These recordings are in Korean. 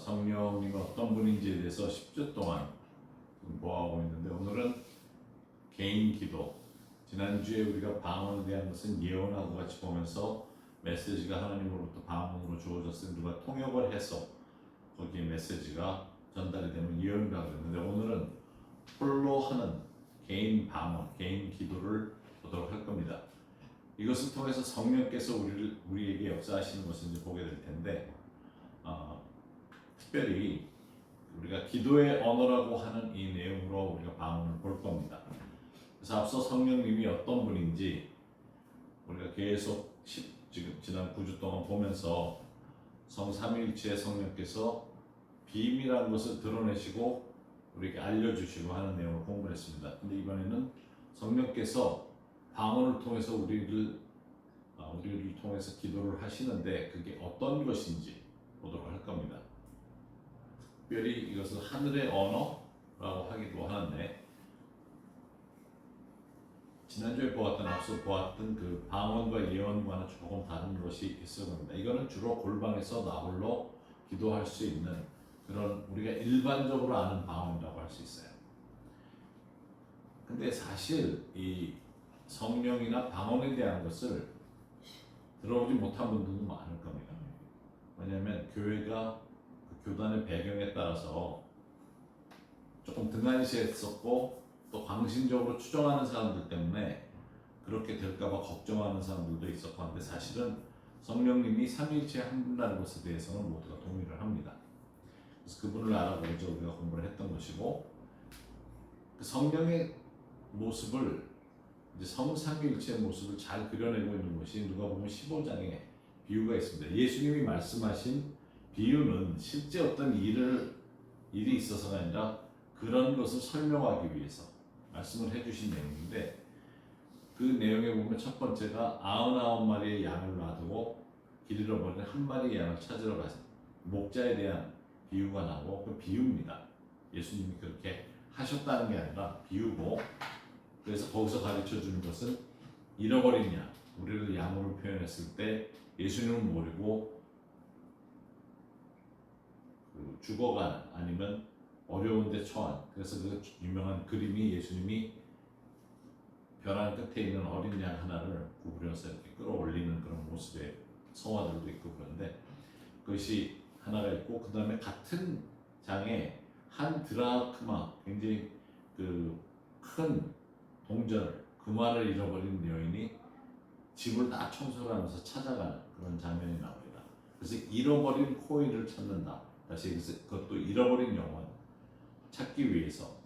성령님이 어떤 분인지에 대해서 10주 동안 보아하고 있는데, 오늘은 개인 기도. 지난주에 우리가 방언에 대한 것은 예언하고 같이 보면서 메시지가 하나님으로부터 방언으로 주어졌으니 누가 통역을 해서 거기에 메시지가 전달이 되면 예언이라고 그랬는데, 오늘은 홀로 하는 개인 방언, 개인 기도를 보도록 할 겁니다. 이것을 통해서 성령께서 우리에게 역사하시는 것을 이제 보게 될 텐데, 특별히 우리가 기도의 언어라고 하는 이 내용으로 우리가 방언을 볼 겁니다. 그래서 앞서 성령님이 어떤 분인지 우리가 계속 지금 지난 9주 동안 보면서 성삼위일체의 성령께서 비밀한 것을 드러내시고 우리에게 알려주시고 하는 내용을 공부했습니다. 근데 이번에는 성령께서 방언을 통해서 우리를 통해서 기도를 하시는데 그게 어떤 것인지 보도록 할 겁니다. 특별히 이것을 하늘의 언어라고 하기도 하는데, 지난주에 앞서 보았던 그 방언과 예언과는 조금 다른 것이 있을 겁니다. 이거는 주로 골방에서 나홀로 기도할 수 있는 그런 우리가 일반적으로 아는 방언이라고 할 수 있어요. 근데 사실 이 성령이나 방언에 대한 것을 들어보지 못한 분들도 많을 겁니다. 왜냐하면 교회가 그 교단의 배경에 따라서 조금 등한시했었고 또 광신적으로 추정하는 사람들 때문에 그렇게 될까봐 걱정하는 사람들도 있었고 한데, 사실은 성령님이 삼위일체 한 분이라는 것에 대해서는 모두가 동의를 합니다. 그래서 그분을 알아보고자 우리가 공부를 했던 것이고, 그 성령의 모습을 이제 성삼위일체의 모습을 잘 그려내고 있는 것이 누가복음 15장에 비유가 있습니다. 예수님이 말씀하신 비유는 실제 어떤 일이 있어서가 아니라 그런 것을 설명하기 위해서 말씀을 해주신 내용인데, 그 내용에 보면 첫 번째가 99마리의 양을 놔두고 길 잃어버린 한 마리의 양을 찾으러 가서 목자에 대한 비유가 나오고, 그 비유입니다. 예수님이 그렇게 하셨다는 게 아니라 비유고, 그래서 거기서 가르쳐 주는 것은 잃어버린 양, 우리를 양으로 표현했을 때 예수님은 모르고 죽어간 아니면 어려운 데 처한, 그래서 그 유명한 그림이 예수님이 벼랑 끝에 있는 어린 양 하나를 구부려서 이렇게 끌어올리는 그런 모습의 성화들도 있고, 그런데 그것이 하나가 있고, 그 다음에 같은 장에 한 드라크마, 굉장히 그 큰 동전을, 금화를 잃어버린 여인이 집을 다 청소를 하면서 찾아가는 그런 장면이 나옵니다. 그래서 잃어버린 코인을 찾는다. 다시 그것도 잃어버린 영혼 찾기 위해서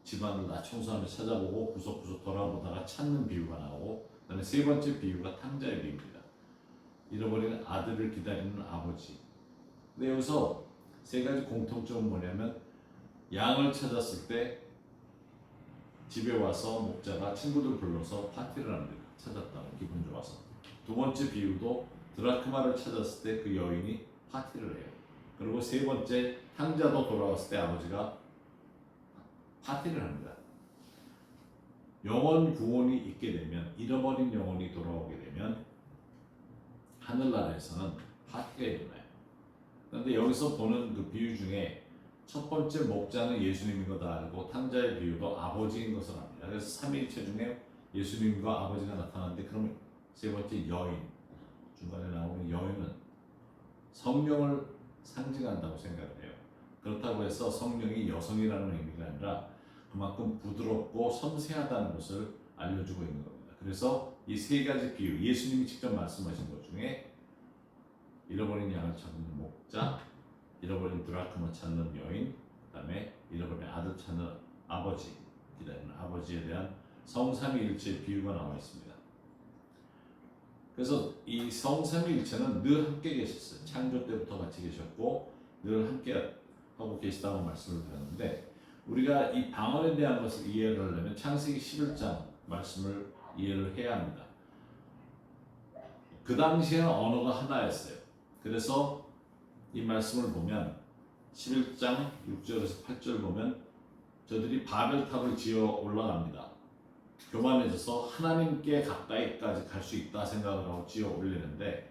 집안을 다 청소하며 찾아보고 구석구석 돌아보다가 찾는 비유가 나오고, 그 다음에 세 번째 비유가 탕자의 비유입니다. 잃어버린 아들을 기다리는 아버지. 근데 여기서 세 가지 공통점은 뭐냐면, 양을 찾았을 때 집에 와서 목자가 친구들 불러서 파티를 합니다. 찾았다고 기분 좋아서. 두 번째 비유도 드라크마를 찾았을 때 그 여인이 파티를 해요. 그리고 세 번째 탕자도 돌아왔을 때 아버지가 파티를 합니다. 영혼 구원이 있게 되면, 잃어버린 영혼이 돌아오게 되면 하늘나라에서는 파티가 일어나요. 그런데 여기서 보는 그 비유 중에 첫 번째 목자는 예수님인 거 다 알고, 탕자의 비유도 아버지인 것을 압니다. 그래서 삼위일체 중에 예수님과 아버지가 나타나는데, 그럼 세 번째 여인, 중간에 나오는 여인은 성령을 상징한다고 생각을 해요. 그렇다고 해서 성령이 여성이라는 의미가 아니라 그만큼 부드럽고 섬세하다는 것을 알려주고 있는 겁니다. 그래서 이 세 가지 비유, 예수님이 직접 말씀하신 것 중에 잃어버린 양을 찾는 목자, 잃어버린 드라크마 찾는 여인, 그 다음에 잃어버린 아들 찾는 아버지, 기다리는 아버지에 대한 성삼위일체의 비유가 나와 있습니다. 그래서 이 성삼위일체는 늘 함께 계셨어요. 창조 때부터 같이 계셨고 늘 함께 하고 계시다고 말씀을 드렸는데, 우리가 이 방언에 대한 것을 이해를 하려면 창세기 11장 말씀을 이해를 해야 합니다. 그 당시에는 언어가 하나였어요. 그래서 이 말씀을 보면 11장 6절에서 8절 보면 저들이 바벨탑을 지어 올라갑니다. 교만해져서 하나님께 가까이까지 갈 수 있다 생각을 하고 지어 올리는데,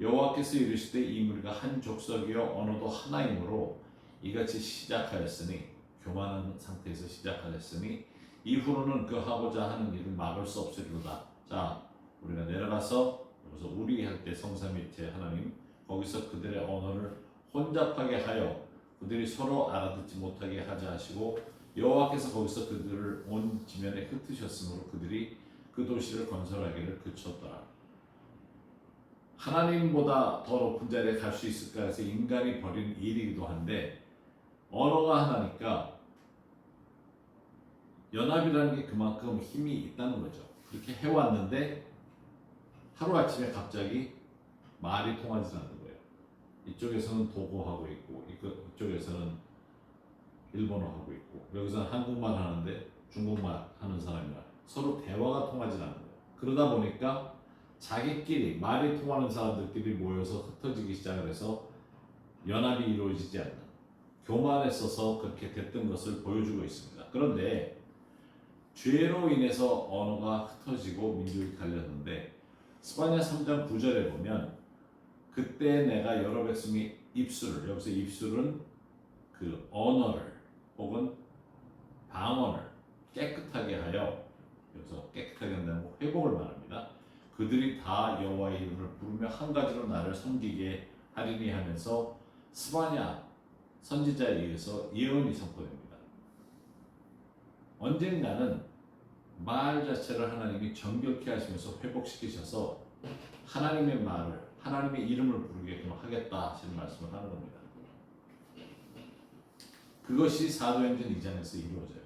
여호와께서 이르시되 이 무리가 한 족속이요 언어도 하나이므로 이같이 시작하였으니 교만한 상태에서 시작하였으니 이후로는 그 하고자 하는 일을 막을 수 없으리로다. 자, 우리가 내려가서 여기서 우리 할 때 성사 밑에 하나님 거기서 그들의 언어를 혼잡하게 하여 그들이 서로 알아듣지 못하게 하자 하시고 여호와께서 거기서 그들을 온 지면에 흩으셨으므로 그들이 그 도시를 건설하기를 그쳤더라. 하나님보다 더 높은 자리에 갈 수 있을까 해서 인간이 벌인 일이기도 한데 언어가 하나니까 연합이라는 게 그만큼 힘이 있다는 거죠. 그렇게 해왔는데 하루아침에 갑자기 말이 통하지 않는 거예요. 이쪽에서는 도고하고 있고 이쪽에서는 일본어 하고 있고 여기서는 한국말 하는데 중국말 하는 사람이랑 서로 대화가 통하지 않는 거예요. 그러다 보니까 자기끼리 말이 통하는 사람들끼리 모여서 흩어지기 시작을 해서 연합이 이루어지지 않는 교만했어서 그렇게 됐던 것을 보여주고 있습니다. 그런데 죄로 인해서 언어가 흩어지고 민족이 갈렸는데 스바냐 3장 9절에 보면 그때 내가 여러 백성의 입술을 여기서 입술은 그 언어를 혹은 방언을 깨끗하게 하여 여기서 깨끗하게 한다는 거 회복을 말합니다. 그들이 다 여호와의 이름을 부르며 한 가지로 나를 섬기게 하리니 하면서 스바냐 선지자에 의해서 예언이 선포됩니다. 언젠가는 말 자체를 하나님이 정결케 하시면서 회복시키셔서 하나님의 말을 하나님의 이름을 부르게끔 하겠다 하시는 말씀을 하는 겁니다. 그것이 사도행전 2장에서 이루어져요.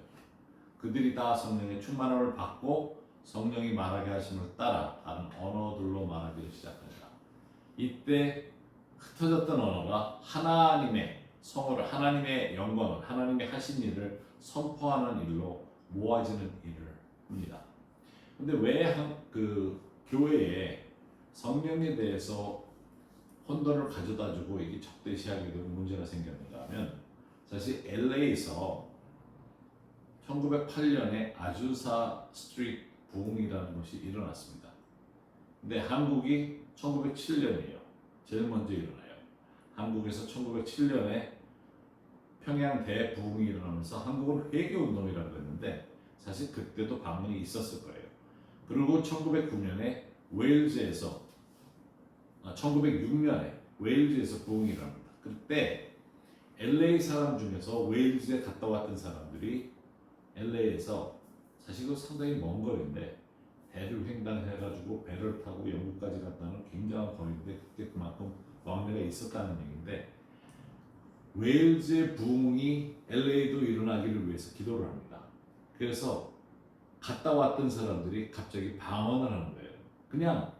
그들이 다 성령의 충만함을 받고 성령이 말하게 하심을 따라 다른 언어들로 말하기 시작합니다. 이때 흩어졌던 언어가 하나님의 성호를 하나님의 영광을 하나님의 하신 일을 선포하는 일로 모아지는 일을 합니다. 근데 왜 그 교회에 성령에 대해서 혼돈을 가져다주고 이게 적대시하게 되고 문제가 생겼는가 하면 사실 LA에서 1908년에 아주사 스트리트 부흥이라는 것이 일어났습니다. 근데 한국이 1907년이에요. 제일 먼저 일어나요. 한국에서 1907년에 평양 대부흥이 일어나면서 한국은 회개운동이라고 했는데 사실 그때도 반문이 있었을 거예요. 그리고 1909년에 웨일즈에서 1906년에 웨일즈에서 부흥이 일어납니다. 그때 LA 사람 중에서 웨일즈에 갔다 왔던 사람들이 LA에서 사실 그 상당히 먼 거리인데 배를 횡단해가지고 배를 타고 영국까지 갔다는 굉장한 거리인데 그때 그만큼 왕래가 있었다는 얘기인데 웨일즈의 부흥이 LA도 일어나기를 위해서 기도를 합니다. 그래서 갔다 왔던 사람들이 갑자기 방언을 하는 거예요. 그냥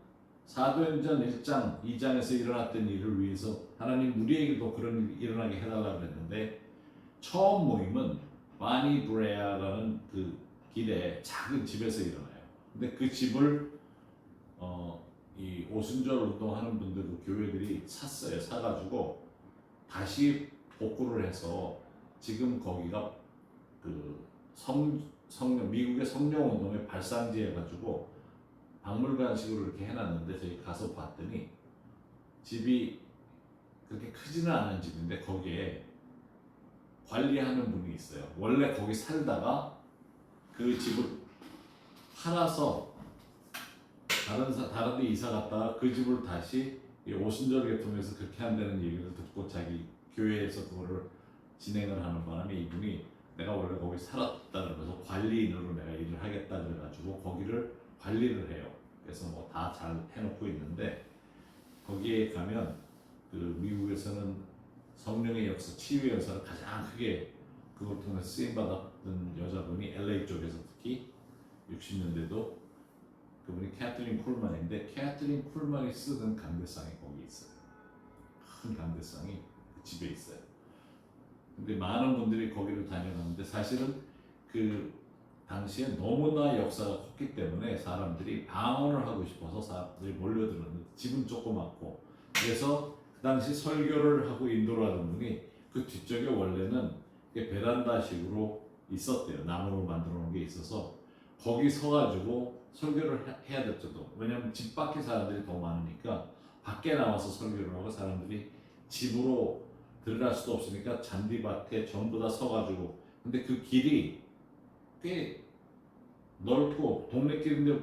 사도행전 1장, 2장에서 일어났던 일을 위해서 하나님 우리에게도 그런 일이 일어나게 해달라고 했는데 처음 모임은 바니 브레아라는 그 길에 작은 집에서 일어나요. 근데 그 집을 이 오순절 운동하는 분들 그 교회들이 샀어요. 사가지고 다시 복구를 해서 지금 거기가 그 성령 미국의 성령 운동의 발상지 해가지고 박물관식으로 이렇게 해놨는데 저희 가서 봤더니 집이 그렇게 크지는 않은 집인데 거기에 관리하는 분이 있어요. 원래 거기 살다가 그 집을 팔아서 다른 데 이사 갔다가 그 집을 다시 오순절 계통에서 그렇게 한다는 얘기를 듣고 자기 교회에서 그거를 진행을 하는 바람에 이분이 내가 원래 거기 살았다 그래서 관리인으로 내가 일을 하겠다 그래가지고 거기를 관리를 해요. 그래서 뭐 다 잘 해놓고 있는데 거기에 가면 그 미국에서는 성령의 역사, 치유의 역사를 가장 크게 그걸 통해서 쓰임받았던 여자분이 LA 쪽에서 특히 60년대도 그분이 캐트린 쿨만인데 캐트린 쿨만이 쓰던 강대상이 거기 있어요. 큰 강대상이 그 집에 있어요. 근데 많은 분들이 거기를 다녀갔는데 사실은 그 당시에 너무나 역사가 컸기 때문에 사람들이 방언을 하고 싶어서 사람들이 몰려들었는데 집은 조그맣고 그래서 그 당시 설교를 하고 인도를 하던 분이 그 뒤쪽에 원래는 베란다식으로 있었대요. 나무로 만들어 놓은 게 있어서 거기 서가지고 설교를 해야 될 정도. 왜냐하면 집 밖에 사람들이 더 많으니까 밖에 나와서 설교를 하고 사람들이 집으로 들어갈 수도 없으니까 잔디밭에 전부 다 서가지고 근데 그 길이 꽤 넓고 동네 길인데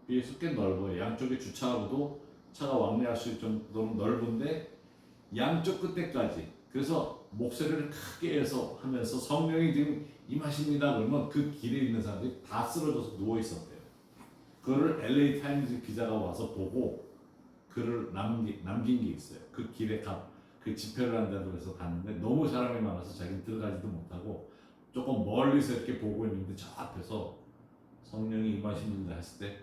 비해서 꽤 넓어요. 양쪽에 주차하고도 차가 왕래할 수 있을 정도로 넓은데 양쪽 끝에까지 그래서 목소리를 크게 해서 하면서 성령이 지금 임하십니다 그러면 그 길에 있는 사람들이 다 쓰러져서 누워 있었대요. 그거를 LA 타임즈 기자가 와서 보고 글을 남긴 게 있어요. 그 길에 그 집회를 한다고 해서 갔는데 너무 사람이 많아서 자기는 들어가지도 못하고 조금 멀리서 이렇게 보고 있는데 저 앞에서 성령이 임하십니다 했을 때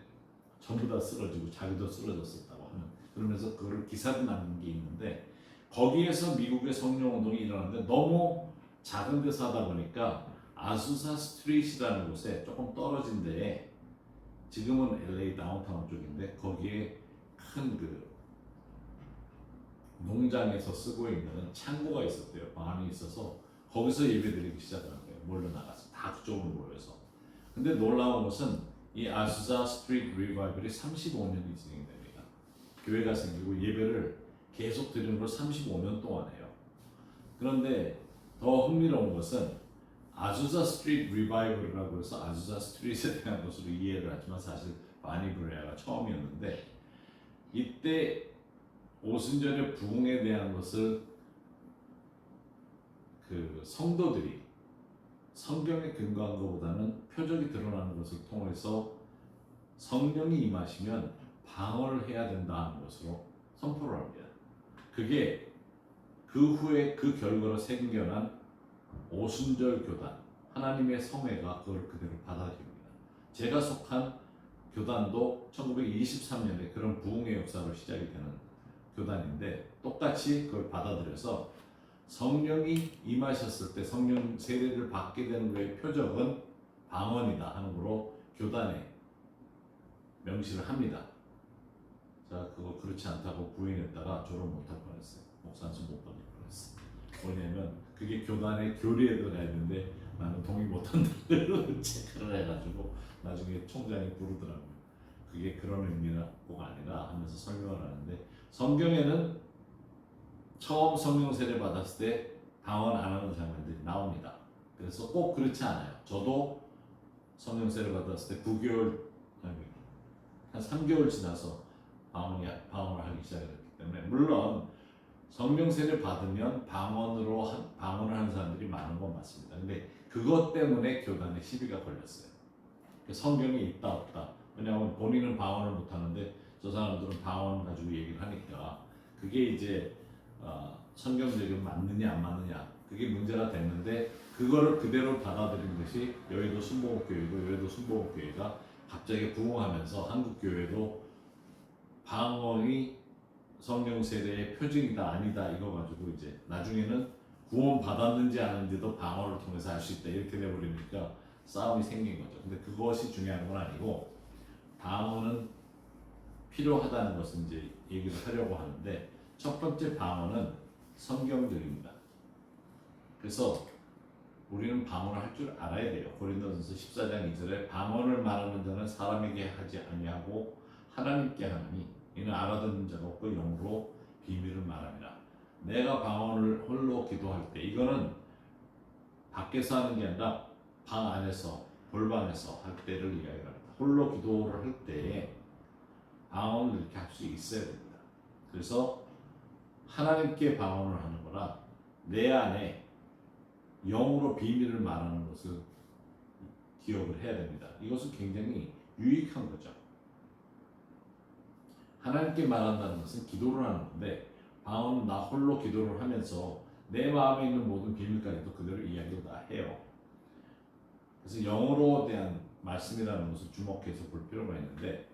전부 다 쓰러지고 자기도 쓰러졌었다고 하는 그러면서 그걸 기사로 남긴 게 있는데 거기에서 미국의 성령 운동이 일어났는데 너무 작은 데서 하다 보니까 아수사 스트리트라는 곳에 조금 떨어진 데에 지금은 LA 다운타운 쪽인데 거기에 큰 그 농장에서 쓰고 있는 창고가 있었대요. 방이 있어서 거기서 예배드리기 시작한 거예요. 몰려 나가서 다 그쪽으로 모여서. 근데 놀라운 것은 이 아수사 스트리트 리바이벌이 35년이 진행됩니다. 교회가 생기고 예배를 계속 드리는 걸 35년 동안 해요. 그런데 더 흥미로운 것은 아수사 스트리트 리바이벌이라고 해서 아수사 스트리트에 대한 것으로 이해를 하지만 사실 바니브레아가 처음이었는데 이때 오순절의 부흥에 대한 것을 그 성도들이 성경에 근거한 것보다는 표적이 드러나는 것을 통해서 성령이 임하시면 방언을 해야 된다는 것으로 선포를 합니다. 그게 그 후에 그 결과로 생겨난 오순절 교단 하나님의 성회가 그걸 그대로 받아들입니다. 제가 속한 교단도 1923년에 그런 부흥의 역사로 시작이 되는 교단인데 똑같이 그걸 받아들여서 성령이 임하셨을 때 성령 세례를 받게 되는 것의 표적은 방언이다 하는 거로 교단에 명시를 합니다. 자, 그거 그렇지 않다고 부인했다가 졸업 못할 뻔했어요. 목사님 못 받을 뻔했어요. 뭐냐면 그게 교단의 교리에 들어가야 되는데 나는 동의 못한다고 체크를 해가지고 나중에 총장이 부르더라고요. 그게 그런 의미가 꼭 아니라 하면서 설명을 하는데 성경에는 처음 성령 세례 받았을 때 방언 안 하는 장면들이 나옵니다. 그래서 꼭 그렇지 않아요. 저도 성령 세례 받았을 때 9개월 한 3개월 지나서 방언을 하기 시작했기 때문에 물론 성령 세례 받으면 방언을 하는 사람들이 많은 건 맞습니다. 근데 그것 때문에 교단에 시비가 걸렸어요. 성경이 있다 없다. 왜냐하면 본인은 방언을 못 하는데 저 사람들은 방언 가지고 얘기를 하니까 그게 이제 성경적으로 맞느냐 안 맞느냐 그게 문제가 됐는데 그거를 그대로 받아들인 것이 여의도 순복음교회고 여의도 순복음교회가 갑자기 부흥하면서 한국교회도 방언이 성령 세례의 표징이다 아니다 이거 가지고 이제 나중에는 구원 받았는지 아닌지도 방언을 통해서 알 수 있다 이렇게 돼버리니까 싸움이 생긴 거죠. 근데 그것이 중요한 건 아니고 방언은 필요하다는 것은 이제 얘기를 하려고 하는데 첫 번째 방언은 성경들입니다. 그래서 우리는 방언을 할 줄 알아야 돼요. 고린도전서 14장 2절에 방언을 말하는 자는 사람에게 하지 아니하고 하나님께 하나니 이는 알아듣는 자가 없고 영으로 비밀을 말합니다. 내가 방언을 홀로 기도할 때 이거는 밖에서 하는 게 아니라 방 안에서 볼방에서 할 때를 이야기합니다. 홀로 기도를 할 때에 방언을 이렇게 할 수 있어야 됩니다. 그래서 하나님께 방언을 하는 거라 내 안에 영으로 비밀을 말하는 것을 기억을 해야 됩니다. 이것은 굉장히 유익한 거죠. 하나님께 말한다는 것은 기도를 하는 건데 방언은 나 홀로 기도를 하면서 내 마음에 있는 모든 비밀까지도 그대로 이야기를 다 해요. 그래서 영어로 대한 말씀이라는 것을 주목해서 볼 필요가 있는데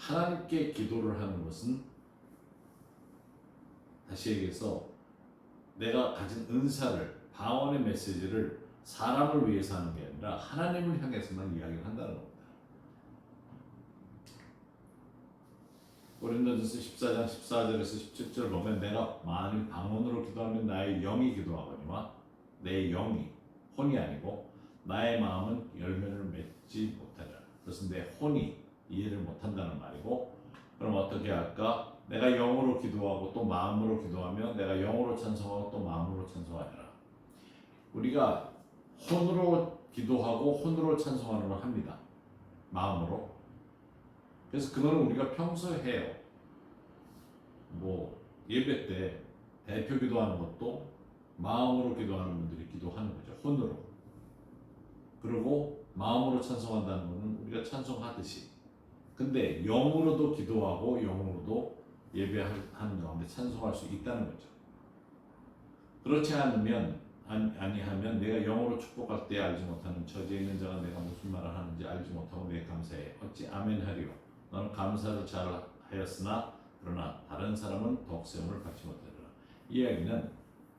하나님께 기도를 하는 것은 다시 얘기해서 내가 가진 은사를 방언의 메시지를 사람을 위해서 하는 게 아니라 하나님을 향해서만 이야기를 한다는 겁니다. 고린도전서 14장 14절에서 17절 보면 내가 만일 방언으로 기도하면 나의 영이 기도하거니와 내 영이 혼이 아니고 나의 마음은 열매를 맺지 못하리라. 그래서 내 혼이 이해를 못한다는 말이고 그럼 어떻게 할까? 내가 영으로 기도하고 또 마음으로 기도하면 내가 영으로 찬송하고 또 마음으로 찬송하리라. 우리가 혼으로 기도하고 혼으로 찬송하는 걸 합니다. 마음으로. 그래서 그거는 우리가 평소에 해요. 뭐 예배 때 대표 기도하는 것도 마음으로 기도하는 분들이 기도하는 거죠. 혼으로. 그리고 마음으로 찬송한다는 것은 우리가 찬송하듯이. 근데 영으로도 기도하고 영으로도 예배하는 가운데 찬송할 수 있다는 거죠. 그렇지 않으면 아니하면 내가 영으로 축복할 때 알지 못하는 저지에 있는 자가 내가 무슨 말을 하는지 알지 못하고 내 감사해 어찌 아멘하리요. 너는 감사를 잘 하였으나 그러나 다른 사람은 더욱 세움을 받지 못하리라. 이 이야기는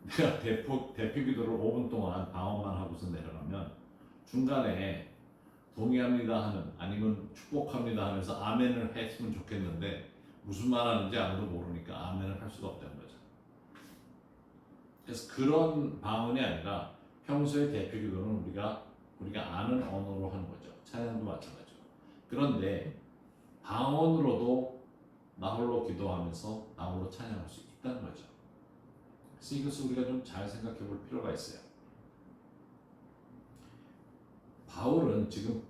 내가 대표 기도를 5분 동안 방언만 하고서 내려가면 중간에 동의합니다 하는 아니면 축복합니다 하면서 아멘을 했으면 좋겠는데 무슨 말 하는지 아무도 모르니까 아멘을 할 수가 없다는 거죠. 그래서 그런 방언이 아니라 평소의 대표 기도는 우리가 아는 언어로 하는 거죠. 찬양도 마찬가지로. 그런데 방언으로도 나 홀로 기도하면서 나 홀로 찬양할 수 있다는 거죠. 그래서 이것을 우리가 좀 잘 생각해 볼 필요가 있어요.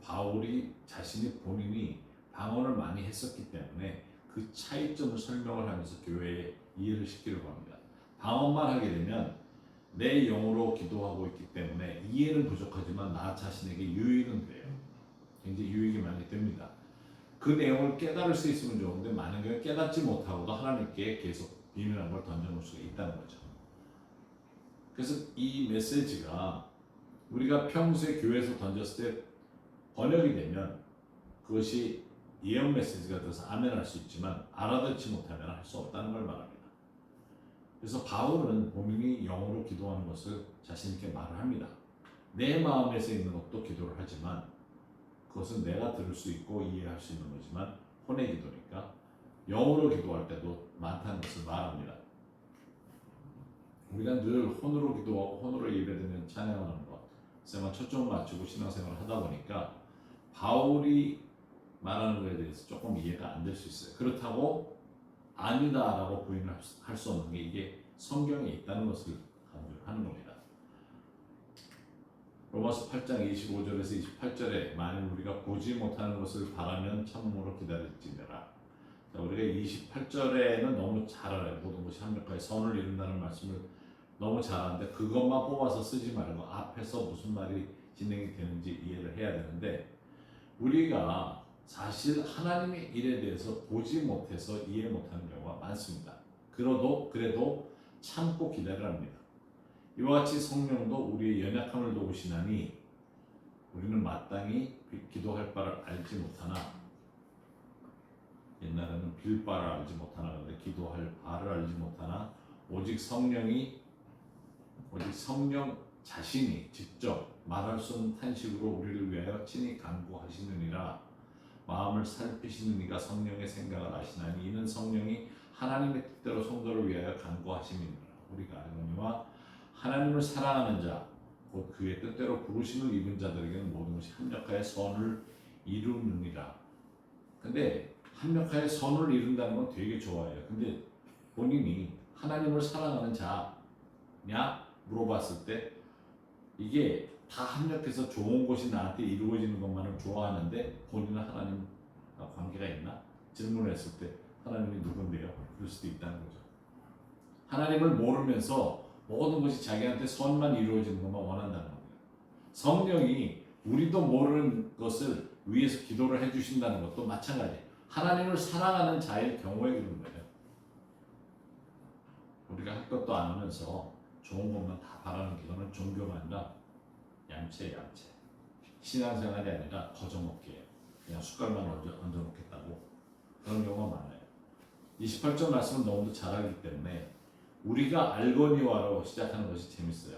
바울이 자신이 본인이 방언을 많이 했었기 때문에 그 차이점을 설명을 하면서 교회에 이해를 시키려고 합니다. 방언만 하게 되면 내 영으로 기도하고 있기 때문에 이해는 부족하지만 나 자신에게 유익은 돼요. 굉장히 유익이 많이 됩니다. 그 내용을 깨달을 수 있으면 좋은데 많은 경우 깨닫지 못하고도 하나님께 계속 비밀한 걸 던져놓을 수가 있다는 거죠. 그래서 이 메시지가 우리가 평소에 교회에서 던졌을 때 번역이 되면 그것이 예언 메시지가 돼서 아멘할 수 있지만 알아듣지 못하면 할 수 없다는 걸 말합니다. 그래서 바울은 본인이 영어로 기도하는 것을 자신 있게 말을 합니다. 내 마음에서 있는 것도 기도를 하지만 그것은 내가 들을 수 있고 이해할 수 있는 거지만 혼의 기도니까 영어로 기도할 때도 많다는 것을 말합니다. 우리가 늘 혼으로 기도하고 혼으로 예배드리는 찬양하는 것 쌤은 초점 맞추고 신앙생활을 하다 보니까 바울이 말하는 것에 대해서 조금 이해가 안 될 수 있어요. 그렇다고 아니다라고 부인을 할 수 없는 게 이게 성경에 있다는 것을 강조하는 겁니다. 로마서 8장 25절에서 28절에 만일 우리가 보지 못하는 것을 바라면 참음으로 기다릴지니라. 우리가 28절에는 너무 잘 알아요. 모든 것이 합력하여 선을 이룬다는 말씀을 너무 잘하는데 그것만 뽑아서 쓰지 말고 앞에서 무슨 말이 진행이 되는지 이해를 해야 되는데 우리가 사실 하나님의 일에 대해서 보지 못해서 이해 못하는 경우가 많습니다. 그래도 참고 기다려야 합니다. 이와 같이 성령도 우리의 연약함을 도우시나니 우리는 마땅히 기도할 바를 알지 못하나 옛날에는 빌 바를 알지 못하나 그런데 기도할 바를 알지 못하나 오직 성령 자신이 직접 말할 수 없는 탄식으로 우리를 위하여 친히 간구하시느니라. 마음을 살피시는 이가 성령의 생각을 아시나니 이는 성령이 하나님의 뜻대로 성도를 위하여 간구하심이니라. 우리가 알거니와 하나님을 사랑하는 자 곧 그의 뜻대로 부르심을 입은 자들에게는 모든 것이 합력하여 선을 이루느니라. 근데 합력하여 선을 이룬다는 건 되게 좋아해요. 근데 본인이 하나님을 사랑하는 자냐 물어봤을 때 이게 다 합력해서 좋은 것이 나한테 이루어지는 것만을 좋아하는데 본인은 하나님과 관계가 있나? 질문했을 때 하나님이 누군데요? 그럴 수도 있다는 거죠. 하나님을 모르면서 모든 것이 자기한테 선만 이루어지는 것만 원한다는 겁니다. 성령이 우리도 모르는 것을 위해서 기도를 해주신다는 것도 마찬가지예요. 하나님을 사랑하는 자의 경우에 그런 거예요. 우리가 할 것도 안 하면서 좋은 것만 다 바라는 기도는 종교가 아니라 얌체. 신앙생활이 아니라 거저먹기예요. 그냥 숟갈만 얹어 놓겠다고 그런 경우가 많아요. 28절 말씀은 너무도 잘 알기 때문에 우리가 알거니와로 시작하는 것이 재밌어요.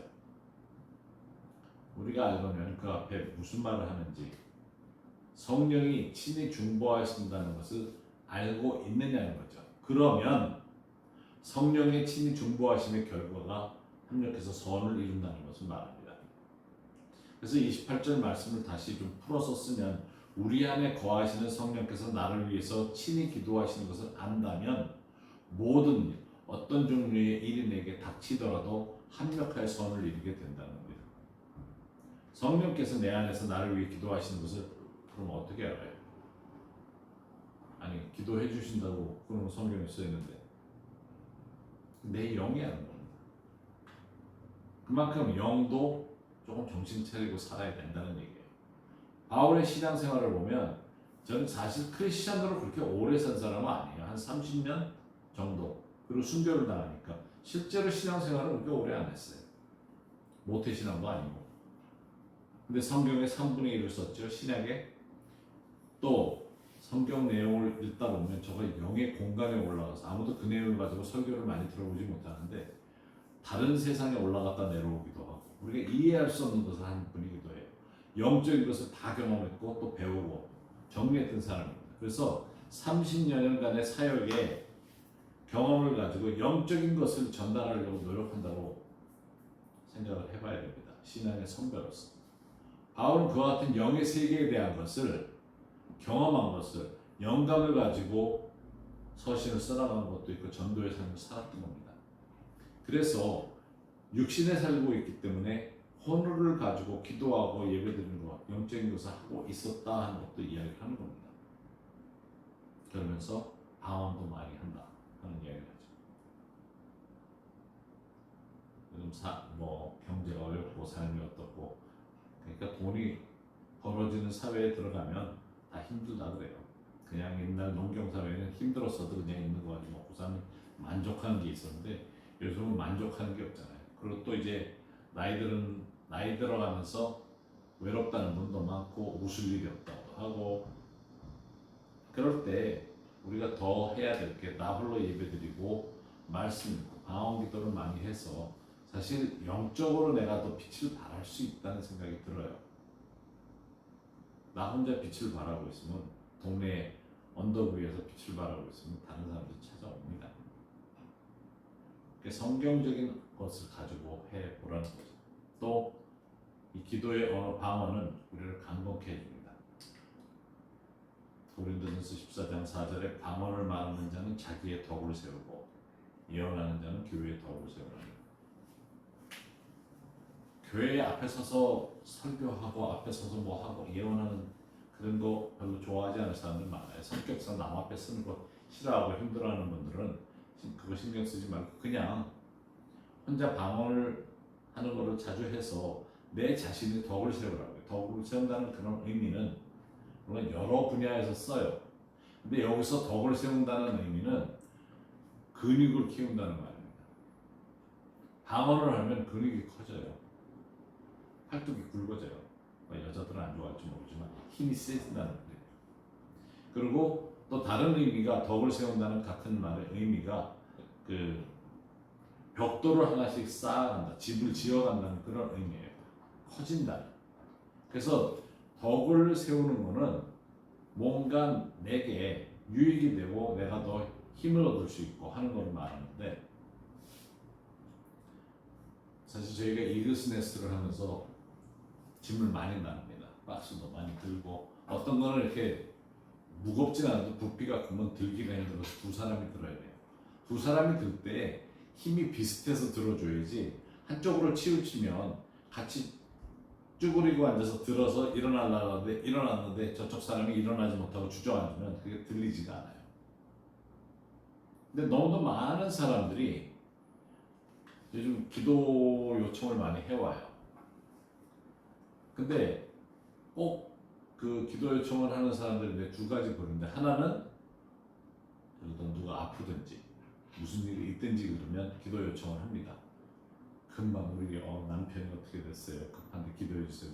우리가 알거니와는 그 앞에 무슨 말을 하는지 성령이 친히 중보하신다는 것을 알고 있느냐는 거죠. 그러면 성령의 친히 중보하심의 결과가 합력해서 선을 이룬다는 것을 말합니다. 그래서 28절 말씀을 다시 좀 풀어서 쓰면 우리 안에 거하시는 성령께서 나를 위해서 친히 기도하시는 것을 안다면 모든 일, 어떤 종류의 일이 내게 닥치더라도 합력하여 선을 이루게 된다는 거예요. 성령께서 내 안에서 나를 위해 기도하시는 것을 그럼 어떻게 알아요? 아니 기도해 주신다고 그런 성경에 써 있는데 내 영이 아는 겁니다. 그만큼 영도 조금 정신 차리고 살아야 된다는 얘기예요. 바울의 신앙생활을 보면 저는 사실 크리스천으로 그렇게 오래 산 사람은 아니에요. 한 30년 정도. 그리고 순교를 당하니까 실제로 신앙생활은 그렇게 오래 안 했어요. 모태신앙도 아니고. 근데 성경에 3분의 1을 썼죠. 신약에. 또 성경 내용을 읽다 보면 저가 영의 공간에 올라가서 아무도 그 내용을 가지고 설교를 많이 들어보지 못하는데 다른 세상에 올라갔다 내려오기도 하고 우리가 이해할 수 없는 것을 하는 분이기도 해요. 영적인 것을 다 경험했고 또 배우고 정리했던 사람입니다. 그래서 30여년간의 사역에 경험을 가지고 영적인 것을 전달하려고 노력한다고 생각을 해봐야 됩니다. 신앙의 선배로서. 바울은 그와 같은 영의 세계에 대한 것을 경험한 것을 영감을 가지고 서신을 써나가는 것도 있고 전도의 삶을 살았던 겁니다. 그래서 육신에 살고 있기 때문에 혼을 가지고 기도하고 예배드리는 것, 영적인 것을 하고 있었다 하는 것도 이야기를 하는 겁니다. 그러면서 방언도 많이 한다 하는 이야기를 하죠. 요즘 경제가 어렵고 삶이 어떻고 그러니까 돈이 벌어지는 사회에 들어가면 다 힘들다 그래요. 그냥 옛날 농경 사회는 힘들었어도 그냥 있는 거 가지고 먹고 사는 만족하는 게 있었는데 요즘은 만족하는 게 없잖아요. 그리고 또 이제 나이 들어가면서 외롭다는 분도 많고 웃을 일이 없다고 하고 그럴 때 우리가 더 해야 될 게 나 홀로 예배드리고 말씀 읽고 방언 기도를 많이 해서 사실 영적으로 내가 더 빛을 발할 수 있다는 생각이 들어요. 나 혼자 빛을 발하고 있으면 동네 언덕 위에서 빛을 발하고 있으면 다른 사람들이 찾아옵니다. 성경적인 것을 가지고 해보라는 거죠. 또 이 기도의 방언은 우리를 강건케 해줍니다. 고린도전서 14장 4절에 방언을 말하는 자는 자기의 덕을 세우고 예언하는 자는 교회의 덕을 세우라. 교회 앞에 서서 설교하고 앞에 서서 뭐하고 예언하는 그런 거 별로 좋아하지 않는 사람들 많아요. 성격상 남 앞에 쓰는 거 싫어하고 힘들어하는 분들은 그거 신경 쓰지 말고 그냥 혼자 방언을 하는 거를 자주 해서 내 자신의 덕을 세우라고요. 덕을 세운다는 그런 의미는 물론 여러 분야에서 써요. 근데 여기서 덕을 세운다는 의미는 근육을 키운다는 말입니다. 방언을 하면 근육이 커져요. 팔뚝이 굵어져요. 여자들은 안 좋아할지 모르지만 힘이 세진다는 거예요. 그리고 또 다른 의미가 덕을 세운다는 같은 말의 의미가 그 벽돌을 하나씩 쌓아간다, 집을 지어간다는 그런 의미예요. 커진다. 그래서 덕을 세우는 것은 뭔가 내게 유익이 되고 내가 더 힘을 얻을 수 있고 하는 걸 말하는데 사실 저희가 이글스네스트를 하면서 짐을 많이 나눕니다. 박스도 많이 들고 어떤 거는 이렇게 무겁진 않아도 부피가 크면 들기가 힘들어서 두 사람이 들어야 돼요. 두 사람이 들 때 힘이 비슷해서 들어줘야지 한쪽으로 치우치면 같이 쭈그리고 앉아서 들어서 일어나려고 하는데 일어났는데 저쪽 사람이 일어나지 못하고 주저앉으면 그게 들리지가 않아요. 근데 너무도 많은 사람들이 요즘 기도 요청을 많이 해와요. 근데 꼭 그 기도 요청을 하는 사람들인데 두 가지 보는데 하나는 누가 아프든지 무슨 일이 있든지 그러면 기도 요청을 합니다. 금방 우리 남편이 어떻게 됐어요? 급한데 기도해 주세요.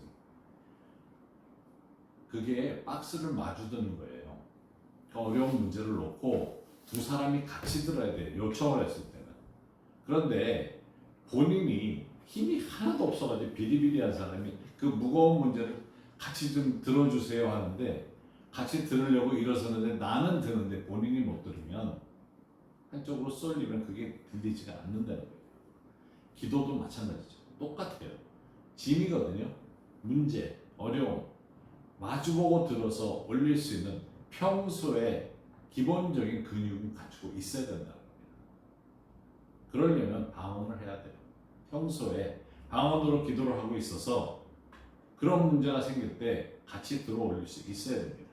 그게 박스를 마주드는 거예요. 어려운 문제를 놓고 두 사람이 같이 들어야 돼요. 요청을 했을 때는. 그런데 본인이 힘이 하나도 없어가지고 비리비리한 사람이 그 무거운 문제를 같이 좀 들어주세요 하는데 같이 들으려고 일어서는데 나는 드는데 본인이 못 들으면 한쪽으로 쏠리면 그게 들리지가 않는다는 거예요. 기도도 마찬가지죠. 똑같아요. 짐이거든요. 문제, 어려움 마주보고 들어서 올릴 수 있는 평소에 기본적인 근육을 갖추고 있어야 된다는 겁니다. 그러려면 방언을 해야 돼요. 평소에 방언으로 기도를 하고 있어서 그런 문제가 생길 때 같이 들어올릴 수 있어야 됩니다.